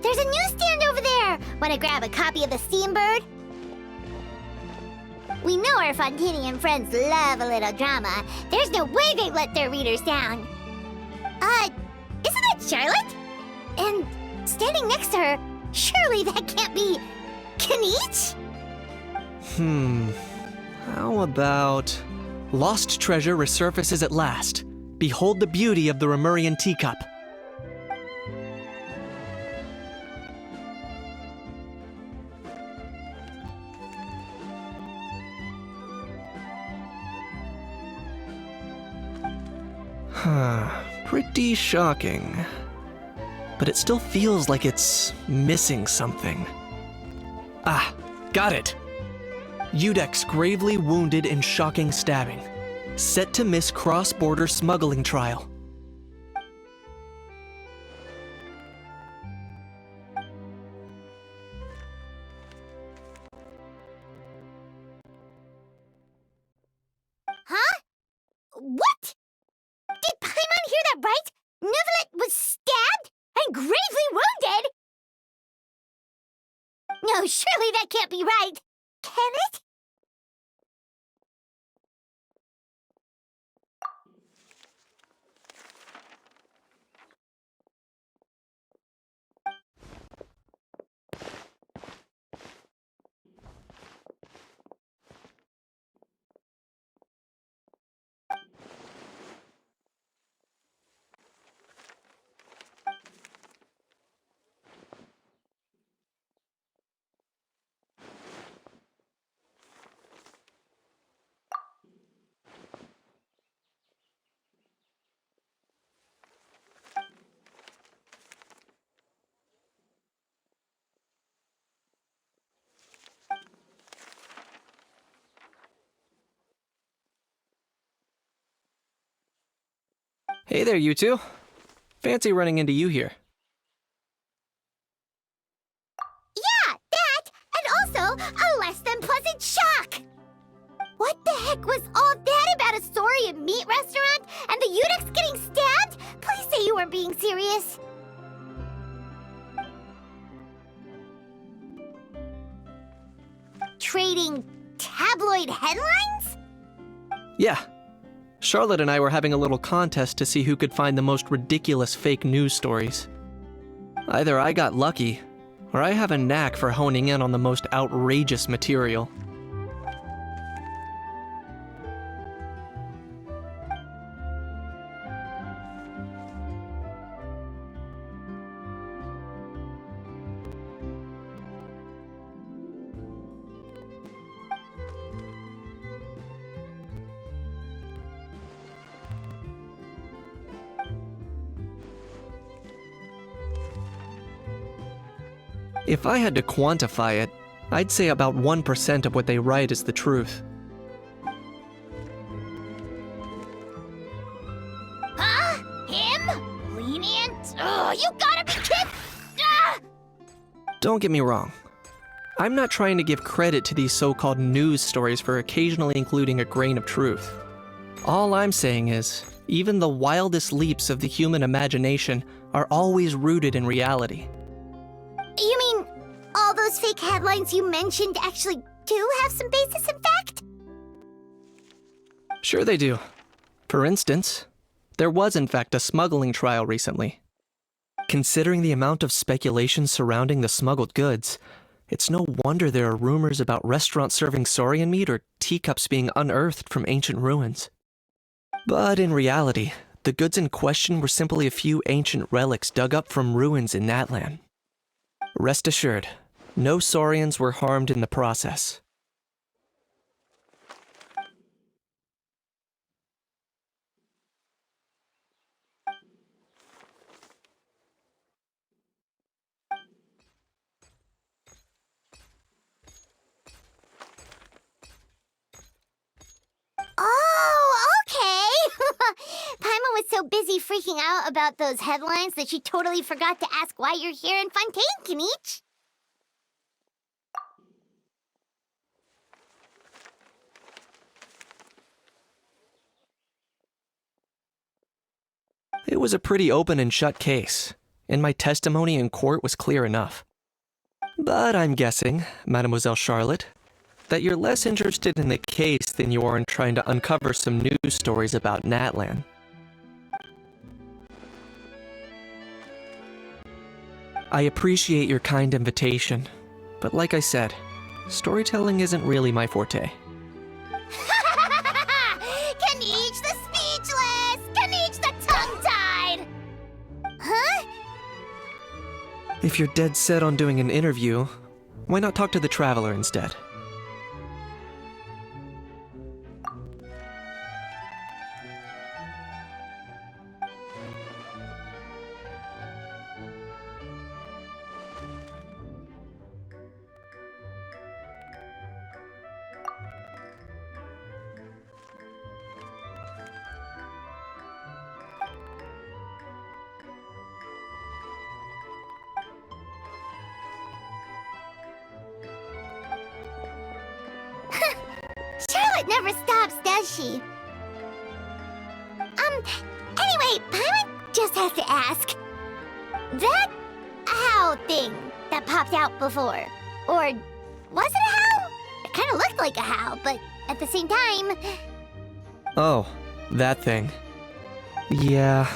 There's a newsstand over there! Wanna grab a copy of the Steambird? We know our Fontaine friends love a little drama. There's no way they let their readers down. Isn't that Charlotte? And standing next to her, surely that can't be Kinich? How about... Lost treasure resurfaces at last. Behold the beauty of the Remurian teacup. Pretty shocking. But it still feels like it's missing something. Ah, got it! Udex gravely wounded in shocking stabbing. Set to miss cross-border smuggling trial. Huh? What? Did Paimon hear that right? Nevelet was stabbed and gravely wounded? No, surely that can't be right. Can it? Hey there, you two. Fancy running into you here. Yeah, that, and also a less than pleasant shock. What the heck was all that about a Saurian meat restaurant and the Udex getting stabbed? Please say you weren't being serious. Trading tabloid headlines? Yeah. Charlotte and I were having a little contest to see who could find the most ridiculous fake news stories. Either I got lucky, or I have a knack for honing in on the most outrageous material. If I had to quantify it, I'd say about 1% of what they write is the truth. Huh? Him? Lenient? Oh, you gotta be kidding! Ah! Don't get me wrong. I'm not trying to give credit to these so-called news stories for occasionally including a grain of truth. All I'm saying is, even the wildest leaps of the human imagination are always rooted in reality. You mean all those fake headlines you mentioned actually do have some basis in fact? Sure they do. For instance, there was in fact a smuggling trial recently. Considering the amount of speculation surrounding the smuggled goods, it's no wonder there are rumors about restaurants serving saurian meat or teacups being unearthed from ancient ruins. But in reality, the goods in question were simply a few ancient relics dug up from ruins in that land. Rest assured, no saurians were harmed in the process. Oh, okay! Paimon was so busy freaking out about those headlines that she totally forgot to ask why you're here in Fontaine, Kinich. It was a pretty open and shut case, and my testimony in court was clear enough. But I'm guessing, Mademoiselle Charlotte, that you're less interested in the case than you are in trying to uncover some news stories about Natlan. I appreciate your kind invitation, but like I said, storytelling isn't really my forte. Kinich the speechless! Kinich the tongue-tied! Huh? If you're dead set on doing an interview, why not talk to the Traveler instead? Charlotte never stops, does she? Anyway, Paimon just has to ask. That how thing that popped out before, or was it a how? It kind of looked like a how, but at the same time... Oh, that thing. Yeah,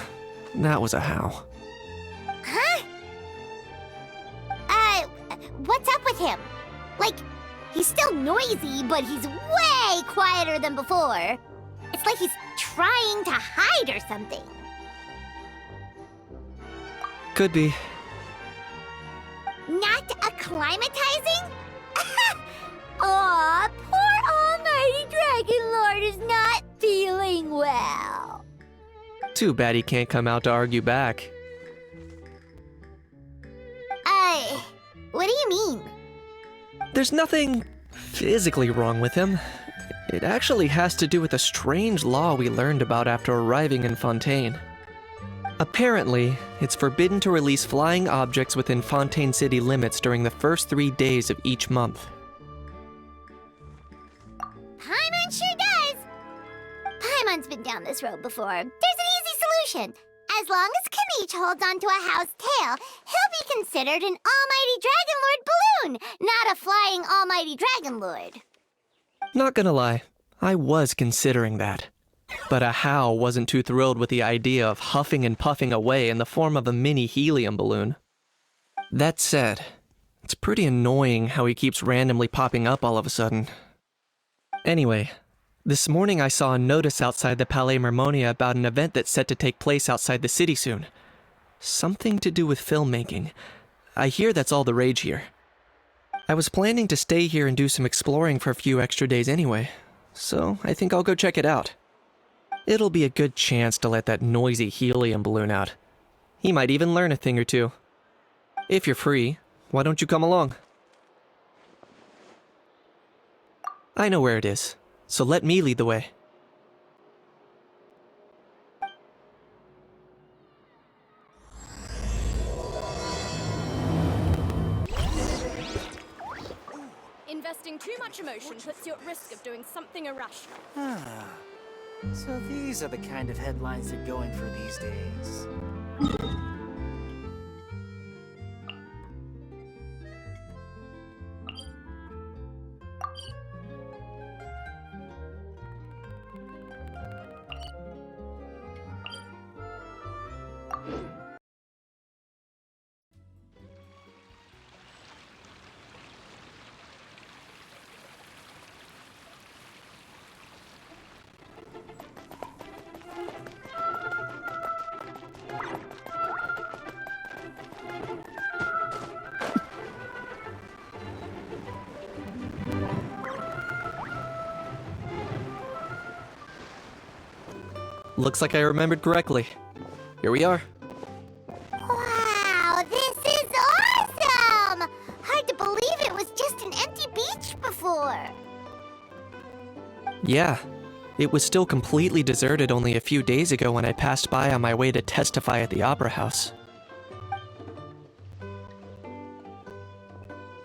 that was a how. Huh? What's up with him? Like, he's still noisy, but he's way quieter than before. It's like he's trying to hide or something. Could be. Not acclimatizing? Aw, poor Almighty Dragon Lord is not feeling well. Too bad he can't come out to argue back. What do you mean? There's nothing physically wrong with him. It actually has to do with a strange law we learned about after arriving in Fontaine. Apparently, it's forbidden to release flying objects within Fontaine city limits during the first 3 days of each month. Paimon sure does. Paimon's been down this road before. There's an easy solution. As long as Kinich holds onto a house tail, he'll be considered an Almighty Dragon Lord balloon, not a flying Almighty Dragon Lord. Not gonna lie, I was considering that. But a How wasn't too thrilled with the idea of huffing and puffing away in the form of a mini helium balloon. That said, it's pretty annoying how he keeps randomly popping up all of a sudden. Anyway, this morning I saw a notice outside the Palais Harmonia about an event that's set to take place outside the city soon. Something to do with filmmaking. I hear that's all the rage here. I was planning to stay here and do some exploring for a few extra days anyway, so I think I'll go check it out. It'll be a good chance to let that noisy helium balloon out. He might even learn a thing or two. If you're free, why don't you come along? I know where it is, so let me lead the way. Injecting too much emotion puts you at risk of doing something irrational. Ah, so these are the kind of headlines they're going for these days. Looks like I remembered correctly. Here we are. Wow, this is awesome! Hard to believe it was just an empty beach before. Yeah, it was still completely deserted only a few days ago when I passed by on my way to testify at the Opera House.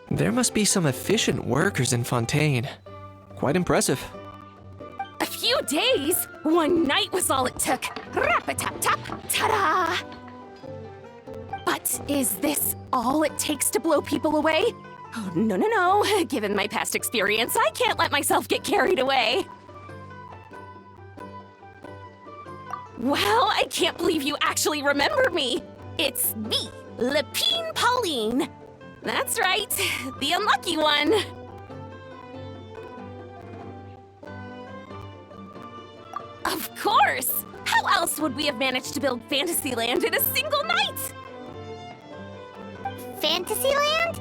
There must be some efficient workers in Fontaine. Quite impressive. A few days? One night was all it took. Rap-a-tap-tap, ta-da! But is this all it takes to blow people away? Oh, no, no, no. Given my past experience, I can't let myself get carried away. Well, I can't believe you actually remember me. It's me, Lapine Pauline. That's right, the unlucky one. Of course! How else would we have managed to build Fantasyland in a single night? Fantasyland?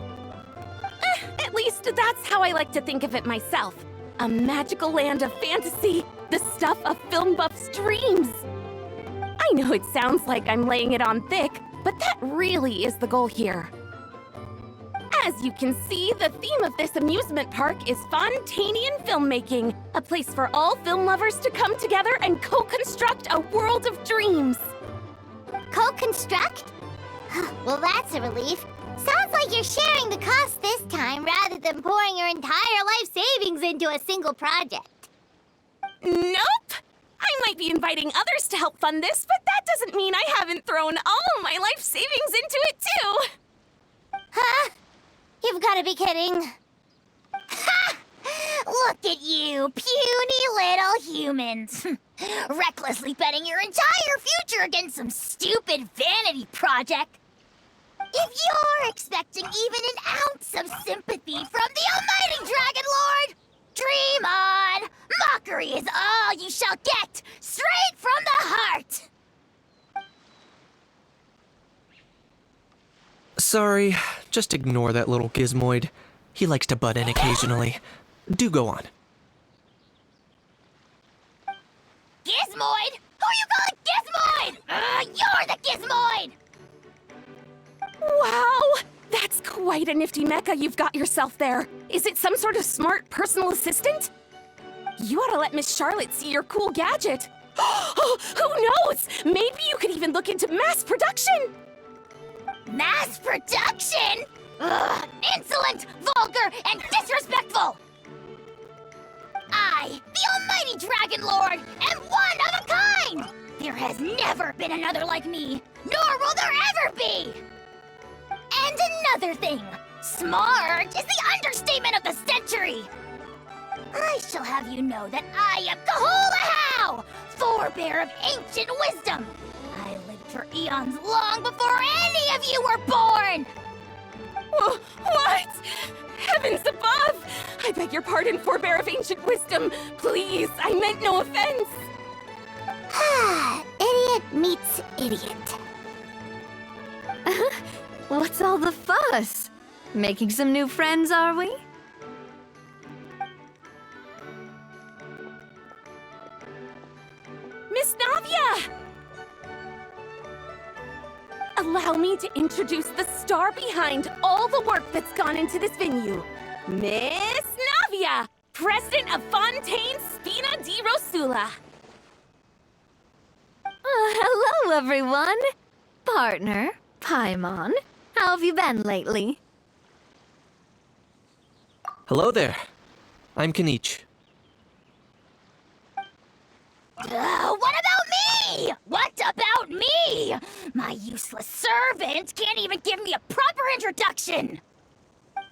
At least that's how I like to think of it myself. A magical land of fantasy, the stuff of film buffs' dreams. I know it sounds like I'm laying it on thick, but that really is the goal here. As you can see, the theme of this amusement park is Fontainian filmmaking, a place for all film lovers to come together and co-construct a world of dreams. Co-construct? Well, that's a relief. Sounds like you're sharing the cost this time rather than pouring your entire life savings into a single project. Nope! I might be inviting others to help fund this, but that doesn't mean I haven't thrown all my life savings into it too! Huh? You've got to be kidding. Ha! Look at you, puny little humans. Recklessly betting your entire future against some stupid vanity project. If you're expecting even an ounce of sympathy from the almighty Dragon Lord, dream on! Mockery is all you shall get, straight from the heart! Sorry, just ignore that little gizmoid. He likes to butt in occasionally. Do go on. Gizmoid? Who you calling Gizmoid? You're the Gizmoid! Wow! That's quite a nifty mecha you've got yourself there. Is it some sort of smart personal assistant? You ought to let Miss Charlotte see your cool gadget. Who knows? Maybe you could even look into mass production. Mass production? Ugh, insolent, vulgar, and disrespectful! I, the almighty Dragon Lord, am one of a kind! There has never been another like me, nor will there ever be! And another thing, smart is the understatement of the century! I shall have you know that I am Kahula, forebear of ancient wisdom! I lived for eons long before any of you were born! What? Heavens above! I beg your pardon, forebear of ancient wisdom. Please, I meant no offense. Idiot meets idiot. What's all the fuss? Making some new friends, are we? Miss Navia! Allow me to introduce the star behind all the work that's gone into this venue. Miss Navia, president of Fontaine Spina di Rosula. Hello, everyone. Partner, Paimon, how have you been lately? Hello there. I'm Kinich. What about me? What about me? My useless servant can't even give me a proper introduction.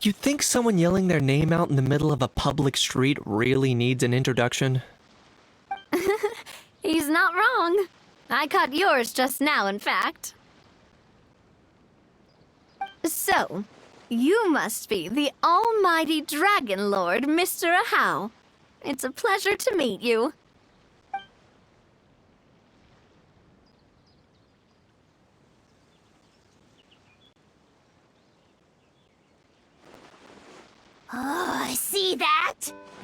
You think someone yelling their name out in the middle of a public street really needs an introduction? He's not wrong. I caught yours just now, in fact. So, you must be the almighty Dragon Lord, Mr. Ahau. It's a pleasure to meet you. Oh, see that?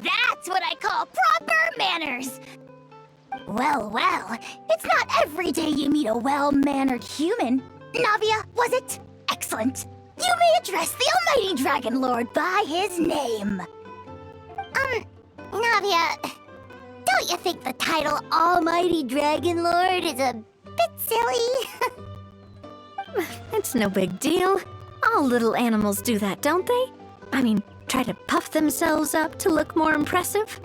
That's what I call proper manners. Well, it's not every day you meet a well-mannered human. Navia, was it? Excellent. You may address the almighty Dragon Lord by his name. Navia, don't you think the title Almighty Dragon Lord is a bit silly? It's no big deal. All little animals do that, don't they? I mean, try to puff themselves up to look more impressive.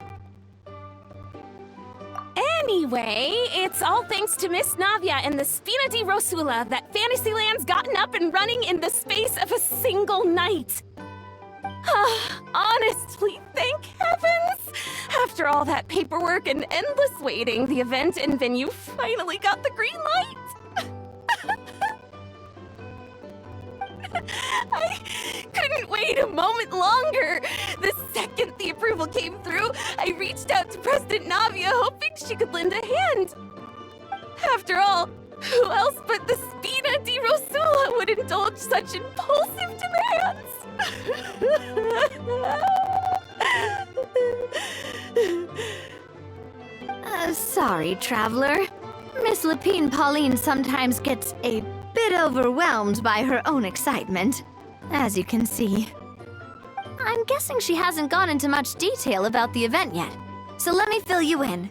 Anyway, it's all thanks to Miss Navia and the Spina di Rosula that Fantasyland's gotten up and running in the space of a single night. Honestly, thank heavens! After all that paperwork and endless waiting, the event and venue finally got the green light. I couldn't wait a moment longer. The second the approval came through, I reached out to President Navia, hoping she could lend a hand. After all, who else but the Spina di Rosula would indulge such impulsive demands? Sorry, traveler. Miss Lapine Pauline sometimes gets a bit overwhelmed by her own excitement, as you can see. I'm guessing she hasn't gone into much detail about the event yet, so let me fill you in.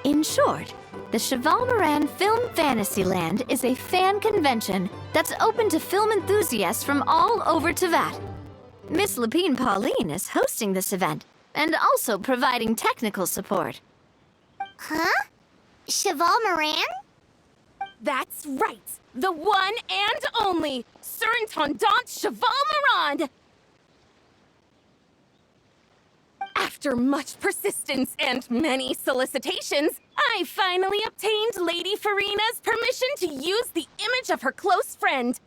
In short, the Cheval Moran Film Fantasyland is a fan convention that's open to film enthusiasts from all over Teyvat. Miss Lapine Pauline is hosting this event and also providing technical support. Huh? Cheval Moran? That's right! The one and only Surintendant Cheval Moran! After much persistence and many solicitations, I finally obtained Lady Farina's permission to use the image of her close friend.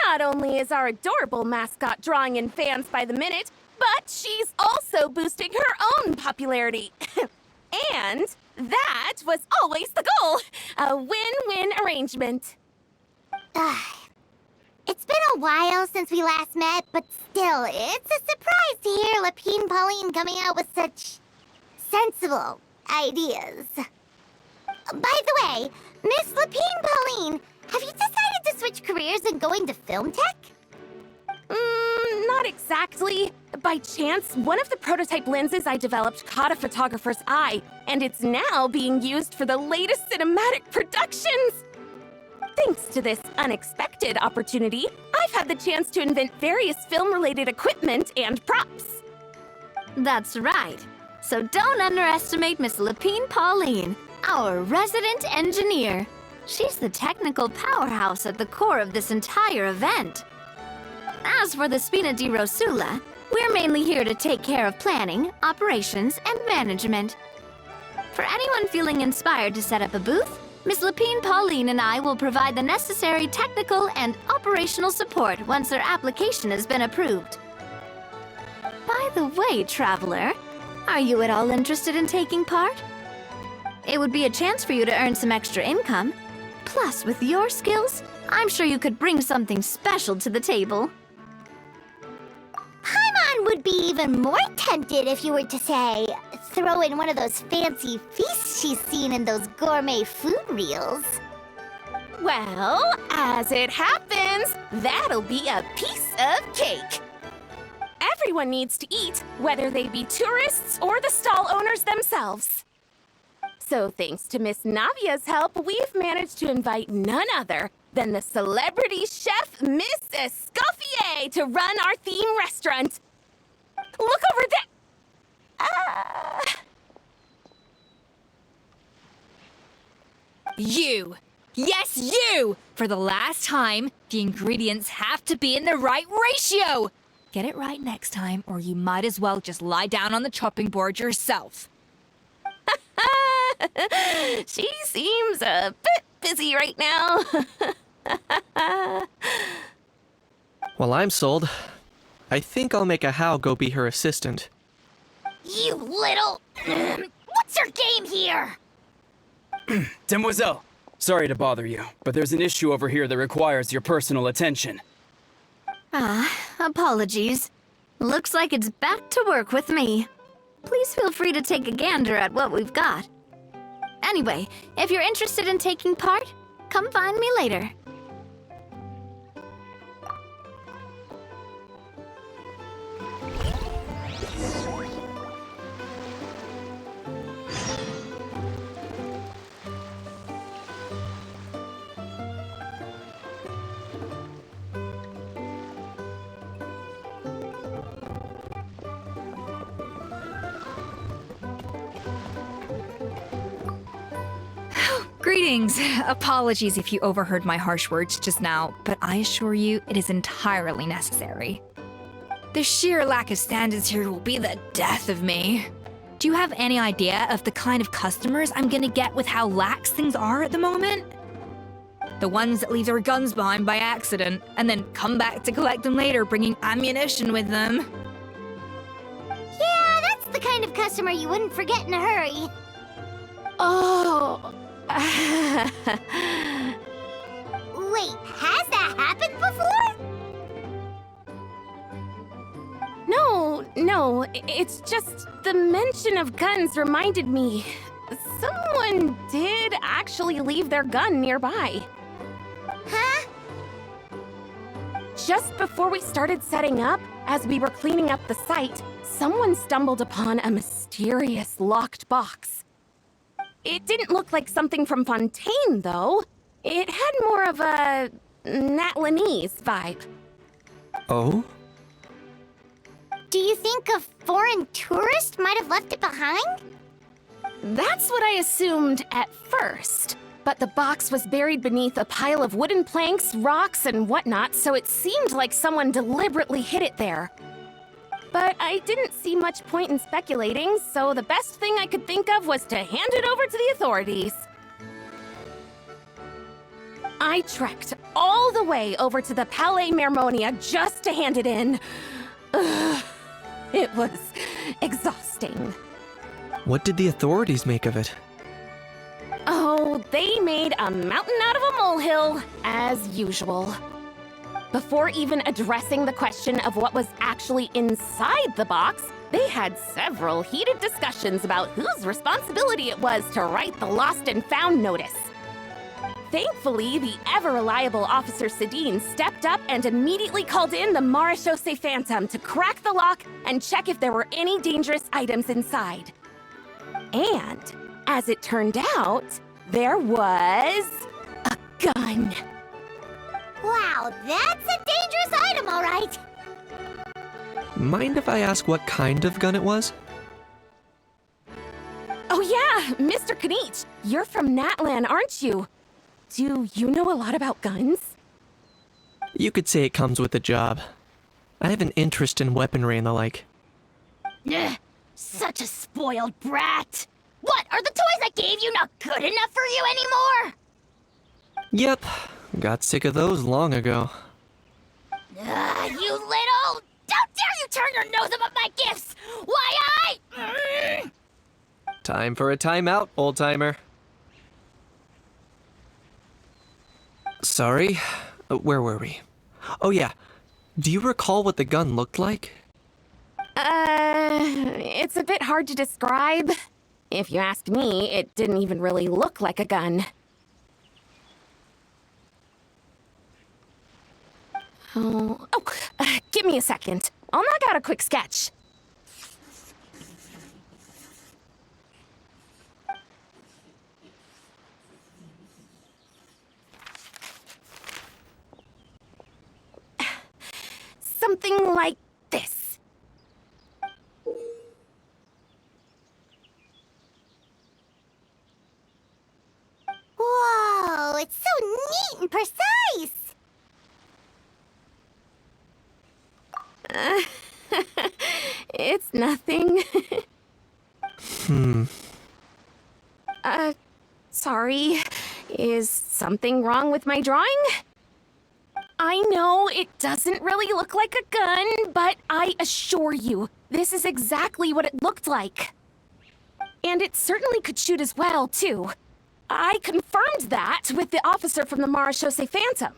Not only is our adorable mascot drawing in fans by the minute, but she's also boosting her own popularity. And that was always the goal, a win-win arrangement. It's been a while since we last met, but still, it's a surprise to hear Lapine Pauline coming out with such sensible ideas. By the way, Miss Lapine Pauline, have you decided to switch careers and go into film tech? Not exactly. By chance, one of the prototype lenses I developed caught a photographer's eye, and it's now being used for the latest cinematic productions. Thanks to this unexpected opportunity, I've had the chance to invent various film-related equipment and props. That's right. So don't underestimate Miss Lapine Pauline, our resident engineer. She's the technical powerhouse at the core of this entire event. As for the Spina di Rosula, we're mainly here to take care of planning, operations, and management. For anyone feeling inspired to set up a booth, Miss Lapine Pauline and I will provide the necessary technical and operational support once their application has been approved. By the way, traveler, are you at all interested in taking part? It would be a chance for you to earn some extra income. Plus, with your skills, I'm sure you could bring something special to the table. Paimon would be even more tempted if you were to, say, throw in one of those fancy feasts she's seen in those gourmet food reels. Well, as it happens, that'll be a piece of cake. Everyone needs to eat, whether they be tourists or the stall owners themselves. So thanks to Miss Navia's help, we've managed to invite none other than the celebrity chef, Miss Escoffier, to run our theme restaurant. Look over there! You! Yes, you! For the last time, the ingredients have to be in the right ratio! Get it right next time, or you might as well just lie down on the chopping board yourself. She seems a bit busy right now. Well, I'm sold. I think I'll make a How go be her assistant. You little... What's your game here? Demoiselle, sorry to bother you, but there's an issue over here that requires your personal attention. Apologies. Looks like it's back to work with me. Please feel free to take a gander at what we've got. Anyway, if you're interested in taking part, come find me later. Greetings. Apologies if you overheard my harsh words just now, but I assure you it is entirely necessary. The sheer lack of standards here will be the death of me. Do you have any idea of the kind of customers I'm gonna get with how lax things are at the moment? The ones that leave their guns behind by accident, and then come back to collect them later bringing ammunition with them. Yeah, that's the kind of customer you wouldn't forget in a hurry. Oh. Wait, has that happened before? No, it's just the mention of guns reminded me. Someone did actually leave their gun nearby. Huh? Just before we started setting up, as we were cleaning up the site, someone stumbled upon a mysterious locked box. It didn't look like something from Fontaine, though. It had more of a Natlanese vibe. Oh? Do you think a foreign tourist might have left it behind? That's what I assumed at first. But the box was buried beneath a pile of wooden planks, rocks, and whatnot, so it seemed like someone deliberately hid it there. But I didn't see much point in speculating, so the best thing I could think of was to hand it over to the authorities. I trekked all the way over to the Palais Mermonia just to hand it in. Ugh, it was exhausting. What did the authorities make of it? Oh, they made a mountain out of a molehill, as usual. Before even addressing the question of what was actually inside the box, they had several heated discussions about whose responsibility it was to write the lost and found notice. Thankfully, the ever-reliable Officer Sedine stepped up and immediately called in the Marechaussee Phantom to crack the lock and check if there were any dangerous items inside. And, as it turned out, there was a gun. Wow, that's a dangerous item, all right. Mind if I ask what kind of gun it was? Oh yeah, Mr. Kinich, you're from Natlan, aren't you? Do you know a lot about guns? You could say it comes with the job. I have an interest in weaponry and the like. Ugh, such a spoiled brat. What, are the toys I gave you not good enough for you anymore? Yep, got sick of those long ago. You little... Don't dare you turn your nose up at my gifts! Why, Time for a timeout, old-timer. Sorry, where were we? Oh yeah, do you recall what the gun looked like? It's a bit hard to describe. If you ask me, it didn't even really look like a gun. Give me a second. I'll knock out a quick sketch. like this. Whoa, it's so neat and precise! It's nothing. Sorry. Is something wrong with my drawing? I know it doesn't really look like a gun, but I assure you, this is exactly what it looked like. And it certainly could shoot as well, too. I confirmed that with the officer from the Marechaussee Phantom.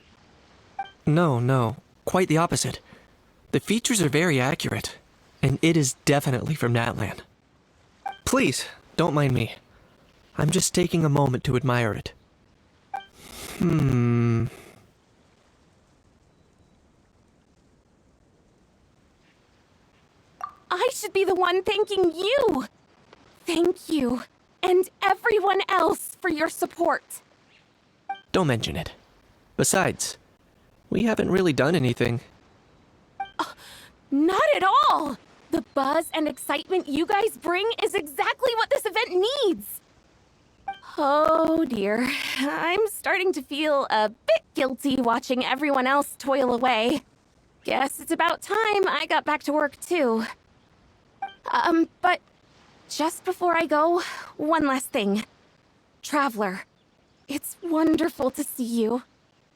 No, quite the opposite. The features are very accurate, and it is definitely from Natlan. Please, don't mind me. I'm just taking a moment to admire it. I should be the one thanking you. Thank you, and everyone else for your support. Don't mention it. Besides, we haven't really done anything. Not at all! The buzz and excitement you guys bring is exactly what this event needs. Oh dear, I'm starting to feel a bit guilty watching everyone else toil away. Guess it's about time I got back to work too. But just before I go, one last thing. Traveler, it's wonderful to see you.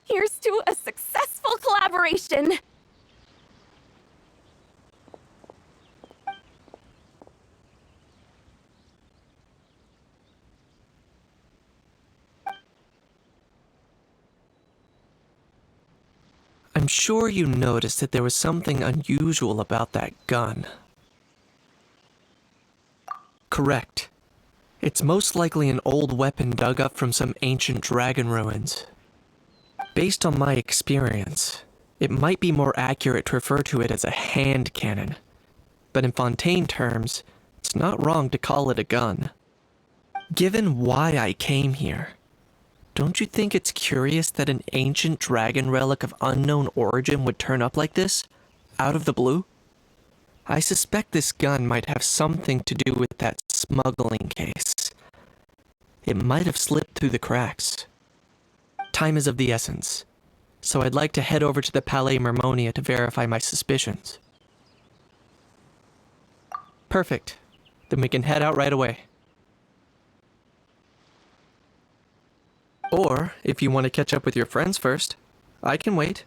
Here's to a successful collaboration. I'm sure you noticed that there was something unusual about that gun. Correct. It's most likely an old weapon dug up from some ancient dragon ruins. Based on my experience, it might be more accurate to refer to it as a hand cannon. But in Fontaine terms, it's not wrong to call it a gun. Given why I came here, don't you think it's curious that an ancient dragon relic of unknown origin would turn up like this, out of the blue? I suspect this gun might have something to do with that smuggling case. It might have slipped through the cracks. Time is of the essence, so I'd like to head over to the Palais Mermonia to verify my suspicions. Perfect. Then we can head out right away. Or, if you want to catch up with your friends first, I can wait.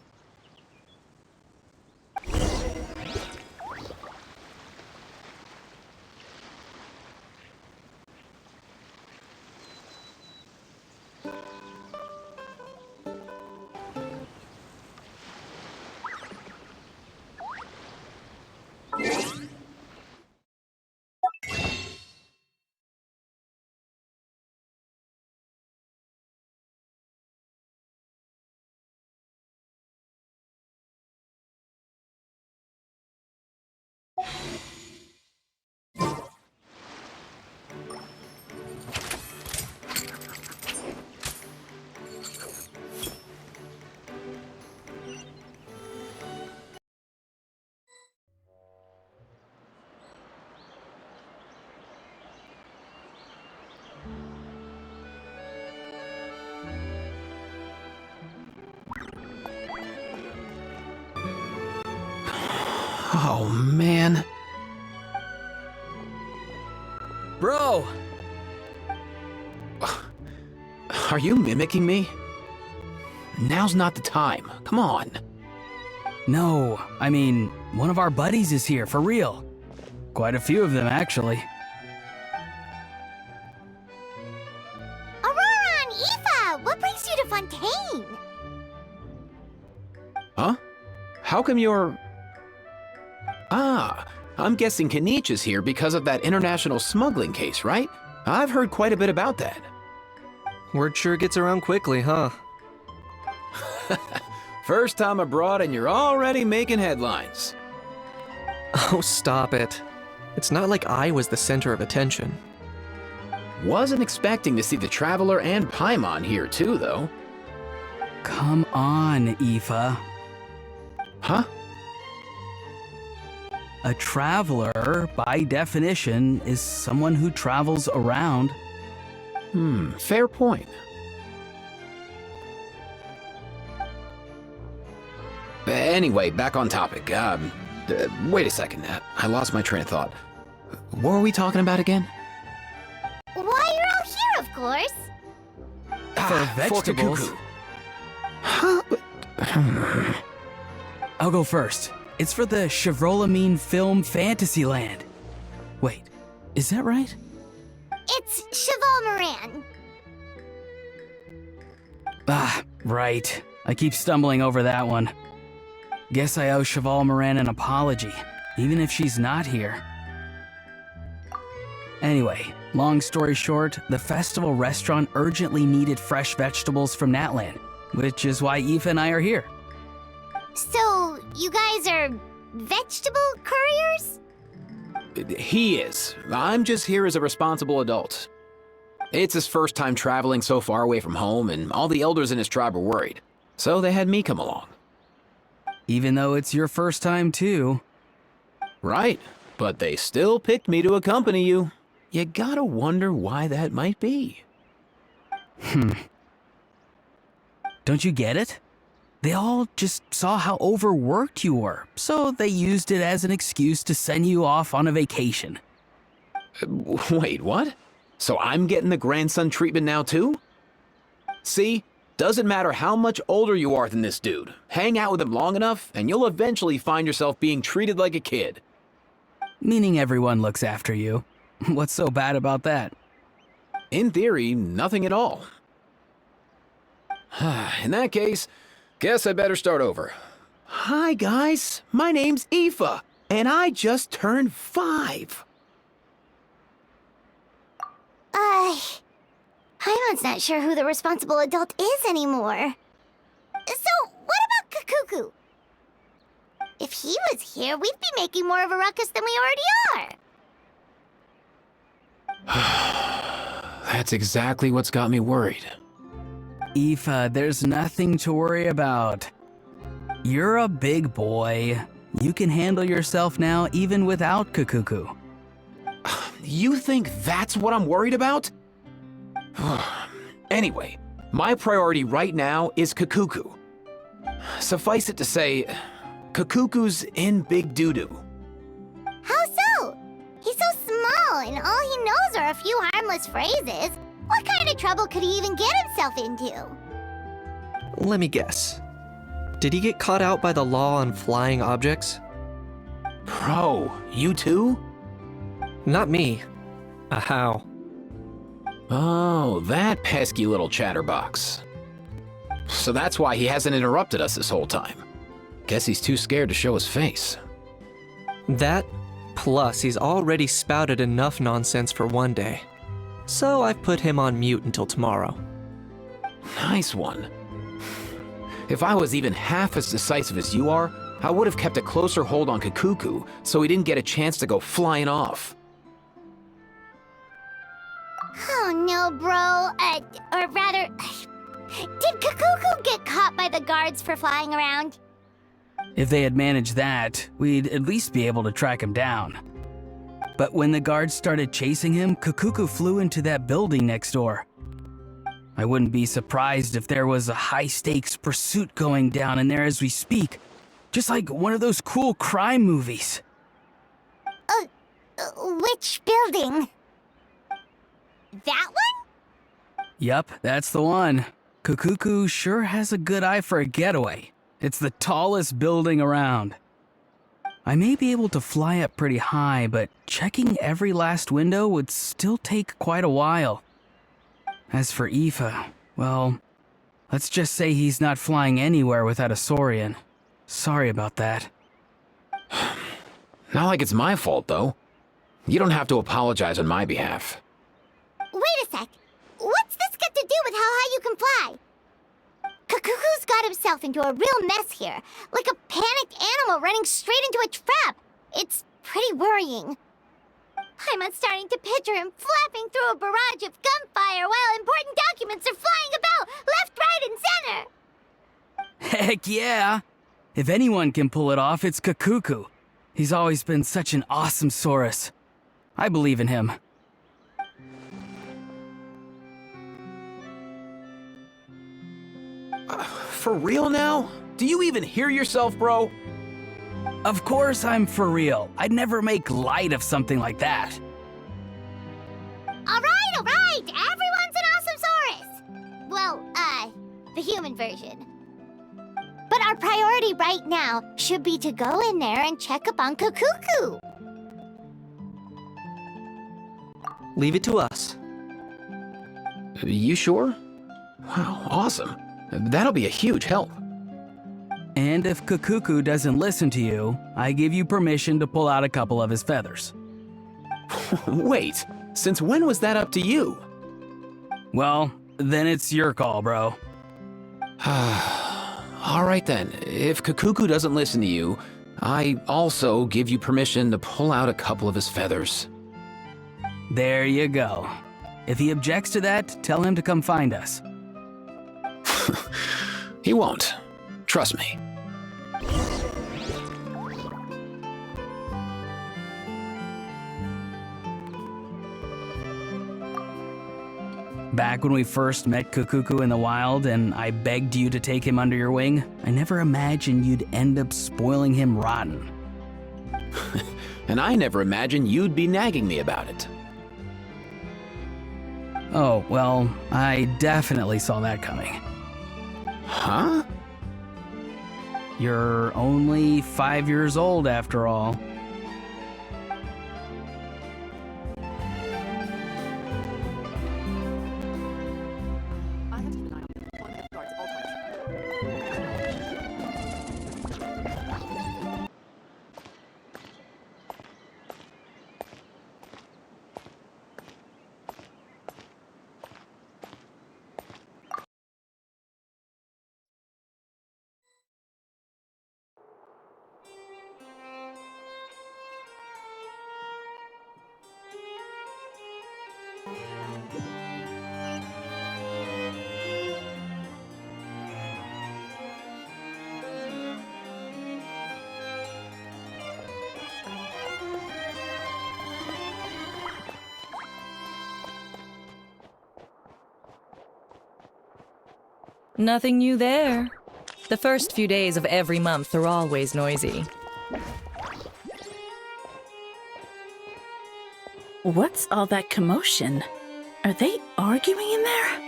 Oh, man. Bro! Are you mimicking me? Now's not the time. Come on. No, I mean, one of our buddies is here, for real. Quite a few of them, actually. Ororon, Aoife, what brings you to Fontaine? Huh? How come you're... Ah, I'm guessing Kinich is here because of that international smuggling case, right? I've heard quite a bit about that. Word sure gets around quickly, huh? First time abroad and you're already making headlines. Oh, stop it. It's not like I was the center of attention. Wasn't expecting to see the Traveler and Paimon here too, though. Come on, Aoife. Huh? A traveler, by definition, is someone who travels around. Fair point. Anyway, back on topic. Wait a second. I lost my train of thought. What were we talking about again? Why, you're all here, of course. For vegetables. Cacucu. Huh? I'll go first. It's for the Chevrolamine Film Fantasyland. Wait, is that right? It's Cheval Moran. Ah, right. I keep stumbling over that one. Guess I owe Cheval Moran an apology, even if she's not here. Anyway, long story short, the festival restaurant urgently needed fresh vegetables from Natland, which is why Aoife and I are here. So, you guys are vegetable couriers? He is. I'm just here as a responsible adult. It's his first time traveling so far away from home, and all the elders in his tribe were worried. So they had me come along. Even though it's your first time too. Right, but they still picked me to accompany you. You gotta wonder why that might be. Don't you get it? They all just saw how overworked you were, so they used it as an excuse to send you off on a vacation. Wait, what? So I'm getting the grandson treatment now too? See? Doesn't matter how much older you are than this dude. Hang out with him long enough, and you'll eventually find yourself being treated like a kid. Meaning everyone looks after you. What's so bad about that? In theory, nothing at all. In that case, guess I better start over. Hi guys, my name's Aoife, and I just turned 5. Paimon's not sure who the responsible adult is anymore. So, what about Cacucu? If he was here, we'd be making more of a ruckus than we already are. That's exactly what's got me worried. Aoife, there's nothing to worry about. You're a big boy. You can handle yourself now even without Cacucu. You think that's what I'm worried about? Anyway, my priority right now is Cacucu. Suffice it to say, Cacucu's in big doo-doo. How so? He's so small, and all he knows are a few harmless phrases. What kind of trouble could he even get himself into? Let me guess. Did he get caught out by the law on flying objects? Bro, you too? Not me. How? Oh, that pesky little chatterbox. So that's why he hasn't interrupted us this whole time. Guess he's too scared to show his face. That, plus he's already spouted enough nonsense for one day. So I've put him on mute until tomorrow. Nice one. If I was even half as decisive as you are, I would have kept a closer hold on Cacucu so he didn't get a chance to go flying off. Oh no, bro. Or rather, did Cacucu get caught by the guards for flying around? If they had managed that, we'd at least be able to track him down. But when the guards started chasing him, Cacucu flew into that building next door. I wouldn't be surprised if there was a high-stakes pursuit going down in there as we speak. Just like one of those cool crime movies. Which building? That one? Yup, that's the one. Cacucu sure has a good eye for a getaway. It's the tallest building around. I may be able to fly up pretty high, but checking every last window would still take quite a while. As for Aoife, well, let's just say he's not flying anywhere without a Saurian. Sorry about that. Not like it's my fault, though. You don't have to apologize on my behalf. Wait a sec. What's this got to do with how high you can fly? Cacucu's got himself into a real mess here, like a panicked animal running straight into a trap. It's pretty worrying. I'm starting to picture him flapping through a barrage of gunfire while important documents are flying about left, right, and center. Heck yeah! If anyone can pull it off, it's Cacucu. He's always been such an awesome Saurus. I believe in him. For real now? Do you even hear yourself, bro? Of course I'm for real. I'd never make light of something like that. All right, everyone's an awesome Saurus. Well, the human version. But our priority right now should be to go in there and check up on Cacucu. Leave it to us. You sure? Wow, awesome. That'll be a huge help. And if Cacucu doesn't listen to you, I give you permission to pull out a couple of his feathers. Wait, since when was that up to you? Well, then it's your call, bro. All right then, if Cacucu doesn't listen to you, I also give you permission to pull out a couple of his feathers. There you go. If he objects to that, tell him to come find us. He won't. Trust me. Back when we first met Cacucu in the wild and I begged you to take him under your wing, I never imagined you'd end up spoiling him rotten. And I never imagined you'd be nagging me about it. Oh, well, I definitely saw that coming. Huh? You're only 5 years old after all. Nothing new there. The first few days of every month are always noisy. What's all that commotion? Are they arguing in there?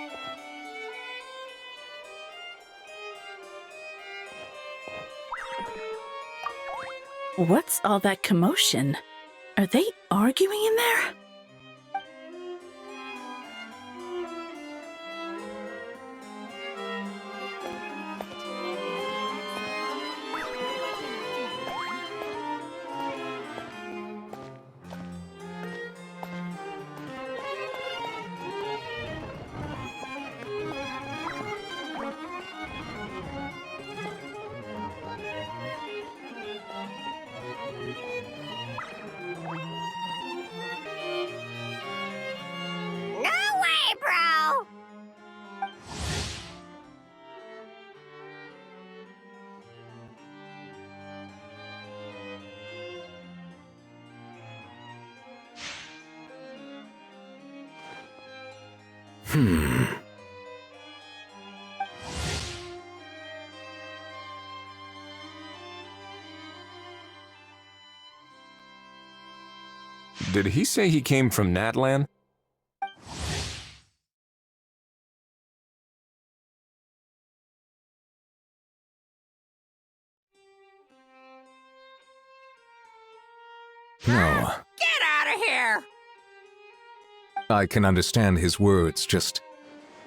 What's all that commotion? Are they arguing in there? Did he say he came from Natlan? No. Get out of here! I can understand his words, just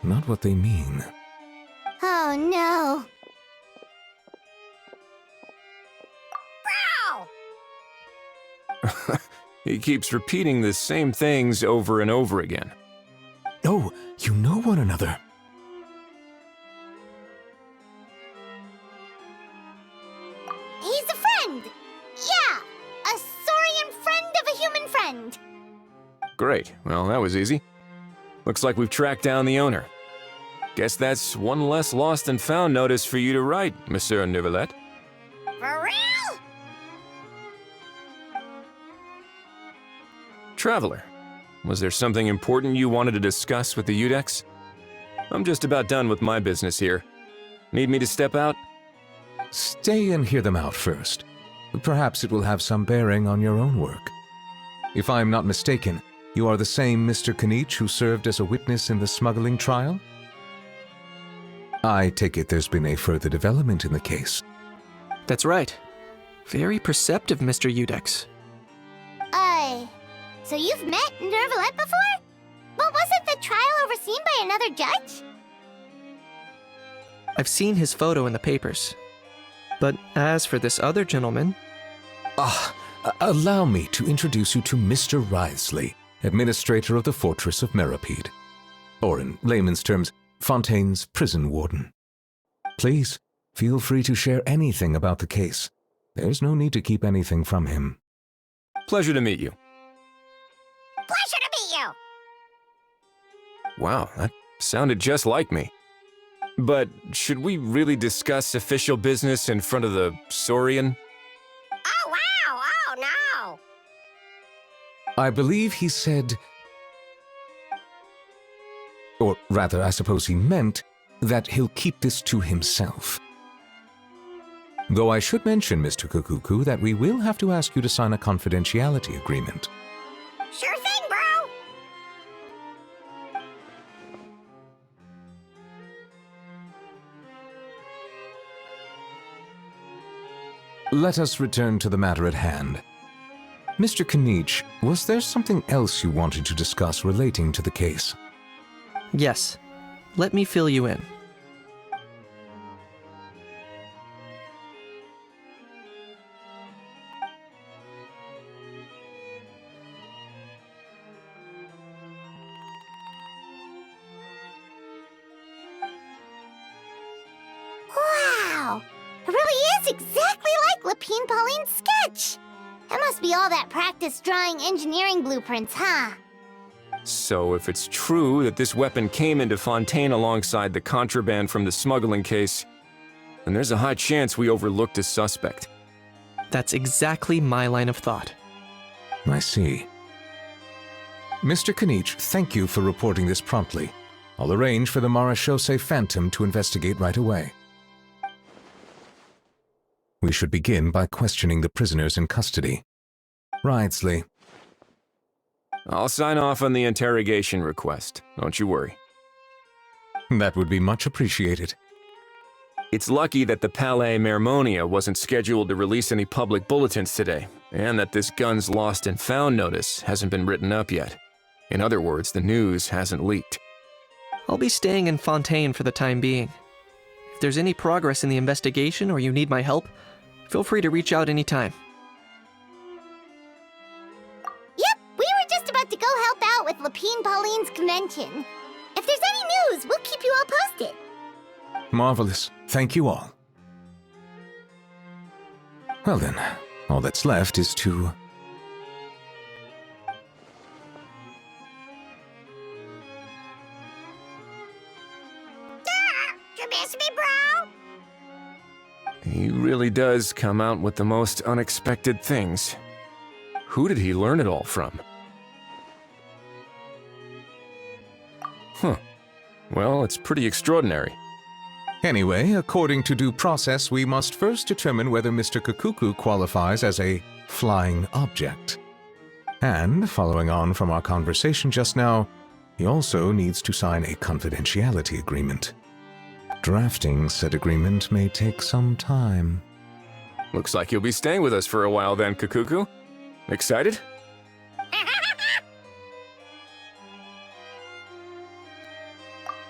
not what they mean. Oh no. Bro! He keeps repeating the same things over and over again. Oh, you know one another. He's a friend! Yeah! A saurian friend of a human friend! Great, well that was easy. Looks like we've tracked down the owner. Guess that's one less lost and found notice for you to write, Monsieur Neuvillette. For real? Traveler, was there something important you wanted to discuss with the Udex? I'm just about done with my business here. Need me to step out? Stay and hear them out first. Perhaps it will have some bearing on your own work. If I'm not mistaken, you are the same Mr. Kinich who served as a witness in the smuggling trial? I take it there's been a further development in the case. That's right. Very perceptive, Mr. Udex. So you've met Nervalette before? But wasn't the trial overseen by another judge? I've seen his photo in the papers. But as for this other gentleman... Allow me to introduce you to Mr. Wriothesley, administrator of the Fortress of Meripede. Or in layman's terms, Fontaine's prison warden. Please, feel free to share anything about the case. There's no need to keep anything from him. Pleasure to meet you. Pleasure to meet you! Wow, that sounded just like me. But should we really discuss official business in front of the Saurian? Oh, wow! Oh, no! I believe he said... Or rather, I suppose he meant that he'll keep this to himself. Though I should mention, Mr. Cacucu, that we will have to ask you to sign a confidentiality agreement. Sure thing, bro! Let us return to the matter at hand. Mr. Kinich, was there something else you wanted to discuss relating to the case? Yes. Let me fill you in. Wow! It really is exactly like Lapine Pauline's sketch! That must be all that practice drawing engineering blueprints, huh? So if it's true that this weapon came into Fontaine alongside the contraband from the smuggling case, then there's a high chance we overlooked a suspect. That's exactly my line of thought. I see. Mr. Kinich, thank you for reporting this promptly. I'll arrange for the Marechaussee Phantom to investigate right away. We should begin by questioning the prisoners in custody. Wriothesley. I'll sign off on the interrogation request, don't you worry. That would be much appreciated. It's lucky that the Palais Mermonia wasn't scheduled to release any public bulletins today, and that this guns lost and found notice hasn't been written up yet. In other words, the news hasn't leaked. I'll be staying in Fontaine for the time being. If there's any progress in the investigation or you need my help, feel free to reach out anytime. Yep, we were just about to go help out with Lapine Pauline's convention. If there's any news, we'll keep you all posted. Marvelous. Thank you all. Well then, all that's left is to... You miss me, bro? He really does come out with the most unexpected things. Who did he learn it all from? Huh. Well, it's pretty extraordinary. Anyway, according to due process, we must first determine whether Mr. Cacucu qualifies as a flying object. And, following on from our conversation just now, he also needs to sign a confidentiality agreement. Drafting said agreement may take some time. Looks like you'll be staying with us for a while then, Cacucu. Excited?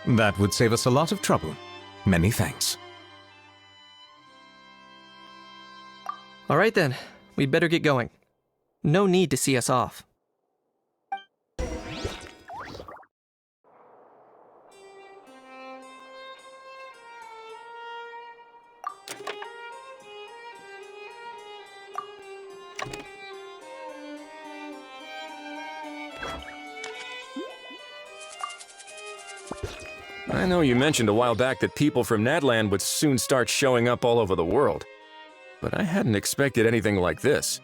That would save us a lot of trouble. Many thanks. All right then, we'd better get going. No need to see us off. I know you mentioned a while back that people from Nadland would soon start showing up all over the world, but I hadn't expected anything like this.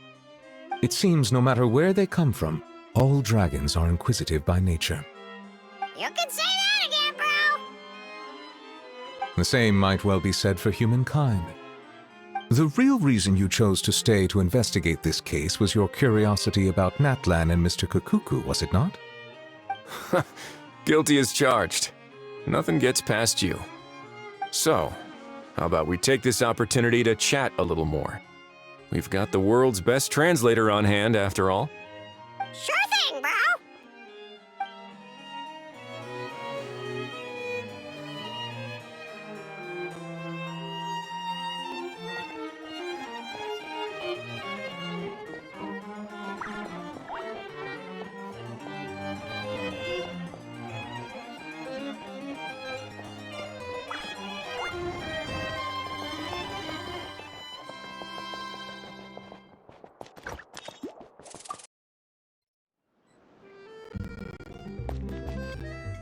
It seems no matter where they come from, All dragons are inquisitive by nature. You can say that again, bro! The same might well be said for humankind. The real reason you chose to stay to investigate this case was your curiosity about Natlan and Mr. Cacucu, was it not? Guilty as charged. Nothing gets past you. So, how about we take this opportunity to chat a little more? We've got the world's best translator on hand, after all. Sure thing, bro!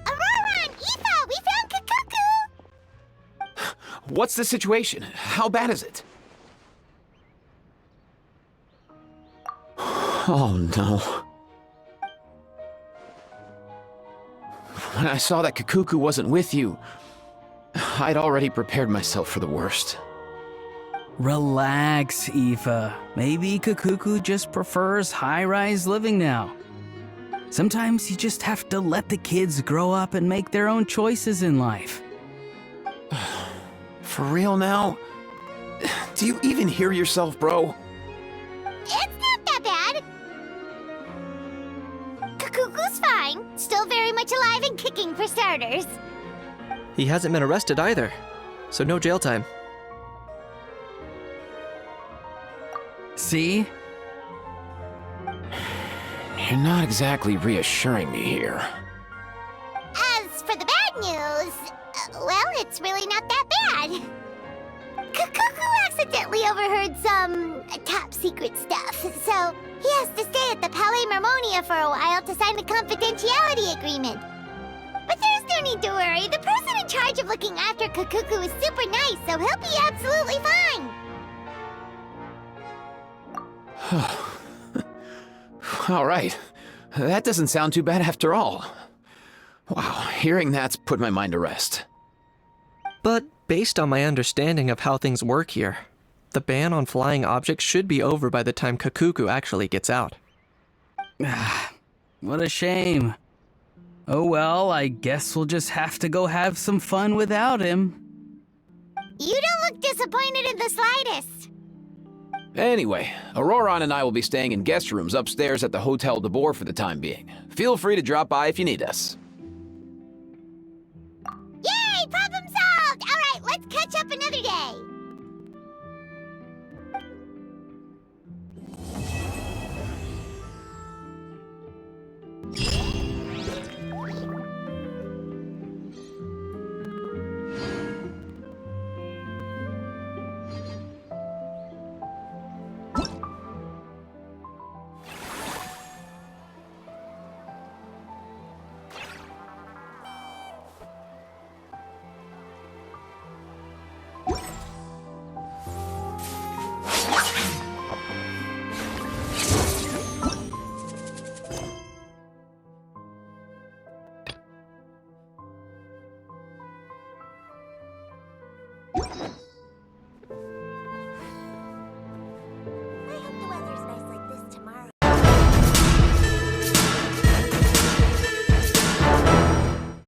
Ororon! Aoife! We found Cacucu! What's the situation? How bad is it? Oh no. When I saw that Cacucu wasn't with you, I'd already prepared myself for the worst. Relax, Aoife. Maybe Cacucu just prefers high-rise living now. Sometimes you just have to let the kids grow up and make their own choices in life. For real now? Do you even hear yourself, bro? It's not that bad. Cacucu's fine. Still very much alive and kicking for starters. He hasn't been arrested either, so no jail time. See? You're not exactly reassuring me here. As for the bad news, well, it's really not that bad. Cacucu accidentally overheard some top secret stuff, so he has to stay at the Palais Marmonia for a while to sign a confidentiality agreement. But there's no need to worry. The person in charge of looking after Cacucu is super nice, so he'll be absolutely fine. All right. That doesn't sound too bad after all. Wow, hearing that's put my mind to rest. But based on my understanding of how things work here, the ban on flying objects should be over by the time Cacucu actually gets out. What a shame. Oh well, I guess we'll just have to go have some fun without him. You don't look disappointed in the slightest. Anyway, Ororon and I will be staying in guest rooms upstairs at the Hotel de Boer for the time being. Feel free to drop by if you need us.